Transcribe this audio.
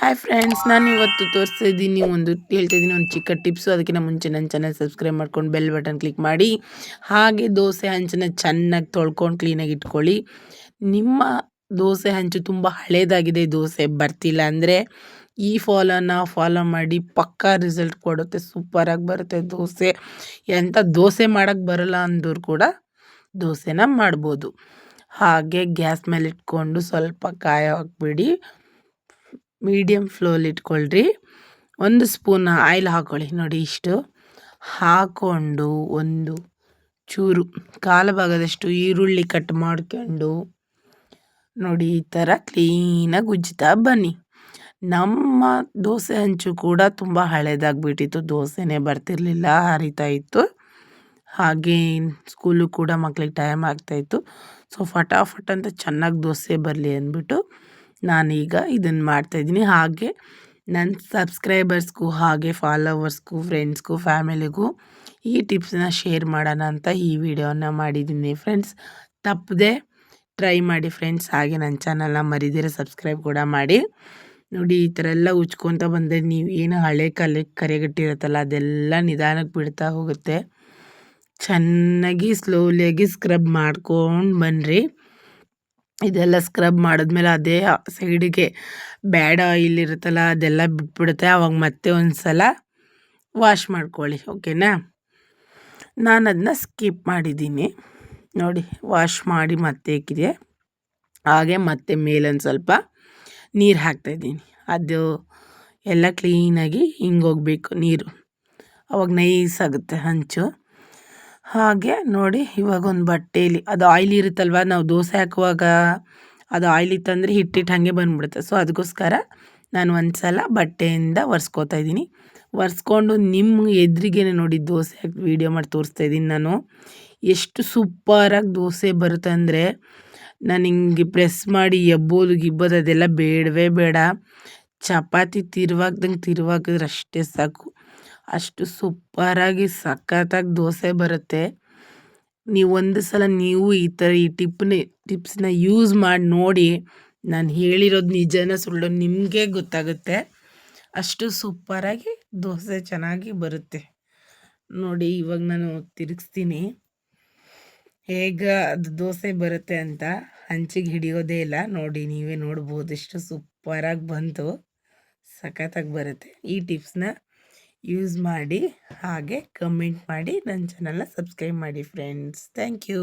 Hi friends, ನಾನು ಇವತ್ತು ತೋರಿಸ್ತಿದ್ದೀನಿ ಹೇಳ್ತಿದ್ದೀನಿ ಒಂದು ಚಿಕ್ಕ ಟಿಪ್ಸು. ಅದಕ್ಕಿಂತ ಮುಂಚೆ ನನ್ನ ಚಾನಲ್ ಸಬ್ಸ್ಕ್ರೈಬ್ ಮಾಡ್ಕೊಂಡು ಬೆಲ್ ಬಟನ್ ಕ್ಲಿಕ್ ಮಾಡಿ. ಹಾಗೆ ದೋಸೆ ಹಂಚನ್ನ ಚೆನ್ನಾಗಿ ತೊಳ್ಕೊಂಡು ಕ್ಲೀನಾಗಿ ಇಟ್ಕೊಳ್ಳಿ. ನಿಮ್ಮ ದೋಸೆ ಹಂಚು ತುಂಬ ಹಳೇದಾಗಿದೆ, ದೋಸೆ ಬರ್ತಿಲ್ಲ ಅಂದರೆ ಈ ಫಾಲೋ ಮಾಡಿ, ಪಕ್ಕಾ ರಿಸಲ್ಟ್ ಕೊಡುತ್ತೆ. ಸೂಪರಾಗಿ ಬರುತ್ತೆ ದೋಸೆ. ಎಂಥ ದೋಸೆ ಮಾಡೋಕ್ಕೆ ಬರಲ್ಲ ಅಂದವ್ರು ಕೂಡ ದೋಸೆನ ಮಾಡ್ಬೋದು. ಹಾಗೆ ಗ್ಯಾಸ್ ಮೇಲೆ ಇಟ್ಕೊಂಡು ಸ್ವಲ್ಪ ಕಾಯ ಹಾಕ್ಬಿಡಿ. ಮೀಡಿಯಮ್ ಫ್ಲೇಮಲ್ಲಿ ಇಟ್ಕೊಳ್ರಿ. 1 ಸ್ಪೂನ್ ಆಯಿಲ್ ಹಾಕ್ಕೊಳ್ಳಿ. ನೋಡಿ ಇಷ್ಟು ಹಾಕ್ಕೊಂಡು ಒಂದು ಚೂರು ಕಾಲು ಭಾಗದಷ್ಟು ಈರುಳ್ಳಿ ಕಟ್ ಮಾಡ್ಕೊಂಡು ನೋಡಿ ಈ ಥರ ಕ್ಲೀನಾಗಿ ಉಜ್ಜುತ್ತಾ ಬನ್ನಿ. ನಮ್ಮ ದೋಸೆ ಹಂಚು ಕೂಡ ತುಂಬ ಹಳೇದಾಗಿಬಿಟ್ಟಿತ್ತು, ದೋಸೆನೇ ಬರ್ತಿರ್ಲಿಲ್ಲ, ಹರಿತಾ ಇತ್ತು. ಹಾಗೆ ಸ್ಕೂಲು ಕೂಡ ಮಕ್ಳಿಗೆ ಟೈಮ್ ಆಗ್ತಾಯಿತ್ತು. ಸೊ ಫಟಾಫಟ್ ಅಂತ ಚೆನ್ನಾಗಿ ದೋಸೆ ಬರಲಿ ಅಂದ್ಬಿಟ್ಟು ನಾನೀಗ ಇದನ್ನು ಮಾಡ್ತಾಯಿದ್ದೀನಿ. ಹಾಗೆ ನನ್ನ ಸಬ್ಸ್ಕ್ರೈಬರ್ಸ್ಗೂ ಹಾಗೆ ಫಾಲೋವರ್ಸ್ಗೂ ಫ್ರೆಂಡ್ಸ್ಗೂ ಫ್ಯಾಮಿಲಿಗೂ ಈ ಟಿಪ್ಸನ್ನ ಶೇರ್ ಮಾಡೋಣ ಅಂತ ಈ ವಿಡಿಯೋನ ಮಾಡಿದ್ದೀನಿ ಫ್ರೆಂಡ್ಸ್. ತಪ್ಪದೆ ಟ್ರೈ ಮಾಡಿ ಫ್ರೆಂಡ್ಸ್. ಹಾಗೆ ನನ್ನ ಚಾನಲ್ನ ಮರಿದಿರ ಸಬ್ಸ್ಕ್ರೈಬ್ ಕೂಡ ಮಾಡಿ. ನೋಡಿ ಈ ಥರ ಎಲ್ಲ ಉಜ್ಕೊತ ಬಂದರೆ ನೀವು ಏನು ಹಳೆ ಕರೆಗಟ್ಟಿರುತ್ತಲ್ಲ ಅದೆಲ್ಲ ನಿಧಾನಕ್ಕೆ ಬಿಡ್ತಾ ಹೋಗುತ್ತೆ. ಚೆನ್ನಾಗಿ ಸ್ಲೋಲಿಯಾಗಿ ಸ್ಕ್ರಬ್ ಮಾಡ್ಕೊಂಡು ಬನ್ನಿರಿ. ಇದೆಲ್ಲ ಸ್ಕ್ರಬ್ ಮಾಡಿದ್ಮೇಲೆ ಅದೇ ಸೈಡಿಗೆ ಬ್ಯಾಡ್ ಆಯಿಲ್ ಇರುತ್ತಲ್ಲ ಅದೆಲ್ಲ ಬಿಟ್ಬಿಡುತ್ತೆ. ಆವಾಗ ಮತ್ತೆ ಒಂದು ಸಲ ವಾಶ್ ಮಾಡ್ಕೊಳ್ಳಿ, ಓಕೆನಾ. ನಾನು ಅದನ್ನ ಸ್ಕಿಪ್ ಮಾಡಿದ್ದೀನಿ. ನೋಡಿ ವಾಶ್ ಮಾಡಿ ಮತ್ತೆ ಇಕ್ಕಿದೆ. ಹಾಗೆ ಮತ್ತೆ ಮೇಲೊಂದು ಸ್ವಲ್ಪ ನೀರು ಹಾಕ್ತಾಯಿದ್ದೀನಿ. ಅದು ಎಲ್ಲ ಕ್ಲೀನಾಗಿ ಹಿಂಗೋಗ್ಬೇಕು ನೀರು, ಅವಾಗ ನೈಸ್ ಆಗುತ್ತೆ ಹಂಚು. ಹಾಗೆ ನೋಡಿ ಇವಾಗ ಒಂದು ಬಟ್ಟೆಯಲ್ಲಿ ಅದು ಆಯಿಲ್ ಇರುತ್ತಲ್ವ, ನಾವು ದೋಸೆ ಹಾಕುವಾಗ ಅದು ಆಯಿಲ್ ಇತ್ತಂದರೆ ಹಿಟ್ಟಿಟ್ಟು ಹಾಗೆ ಬಂದುಬಿಡುತ್ತೆ. ಸೊ ಅದಕ್ಕೋಸ್ಕರ ನಾನು ಒಂದು ಸಲ ಬಟ್ಟೆಯಿಂದ ಒರೆಸ್ಕೋತಾ ಇದ್ದೀನಿ. ಒರೆಸ್ಕೊಂಡು ನಿಮ್ಮ ಎದುರಿಗೇನೆ ನೋಡಿ ದೋಸೆ ಹಾಕಿ ವೀಡಿಯೋ ಮಾಡಿ ತೋರಿಸ್ತಾ ಇದ್ದೀನಿ ನಾನು. ಎಷ್ಟು ಸೂಪರಾಗಿ ದೋಸೆ ಬರುತ್ತೆ ಅಂದರೆ, ನಾನು ಹಿಂಗೆ ಪ್ರೆಸ್ ಮಾಡಿ ಗಿಬ್ಬೋದು ಅದೆಲ್ಲ ಬೇಡವೇ ಬೇಡ. ಚಪಾತಿ ತಿರುವಾಕಿದ್ರೆ ಅಷ್ಟೇ ಸಾಕು, ಅಷ್ಟು ಸೂಪರಾಗಿ ಸಖತ್ತಾಗಿ ದೋಸೆ ಬರುತ್ತೆ. ನೀವು ಒಂದು ಸಲ ನೀವು ಈ ಥರ ಈ ಟಿಪ್ಸ್ನ ಯೂಸ್ ಮಾಡಿ ನೋಡಿ. ನಾನು ಹೇಳಿರೋದು ನಿಜನ ಸುಳ್ಳು ನಿಮಗೆ ಗೊತ್ತಾಗುತ್ತೆ. ಅಷ್ಟು ಸೂಪರಾಗಿ ದೋಸೆ ಚೆನ್ನಾಗಿ ಬರುತ್ತೆ. ನೋಡಿ ಇವಾಗ ನಾನು ತಿರುಗಿಸ್ತೀನಿ, ಹೇಗೆ ಅದು ದೋಸೆ ಬರುತ್ತೆ ಅಂತ. ಹಂಚಿಗೆ ಹಿಡಿಯೋದೇ ಇಲ್ಲ. ನೋಡಿ ನೀವೇ ನೋಡ್ಬೋದು ಎಷ್ಟು ಸೂಪರಾಗಿ ಬಂತು, ಸಖತ್ತಾಗಿ ಬರುತ್ತೆ. ಈ ಟಿಪ್ಸ್ನ ಯೂಸ್ ಮಾಡಿ. ಹಾಗೆ ಕಮೆಂಟ್ ಮಾಡಿ, ನನ್ನ ಚಾನಲ್ನ ಸಬ್ಸ್ಕ್ರೈಬ್ ಮಾಡಿ ಫ್ರೆಂಡ್ಸ್. Thank you.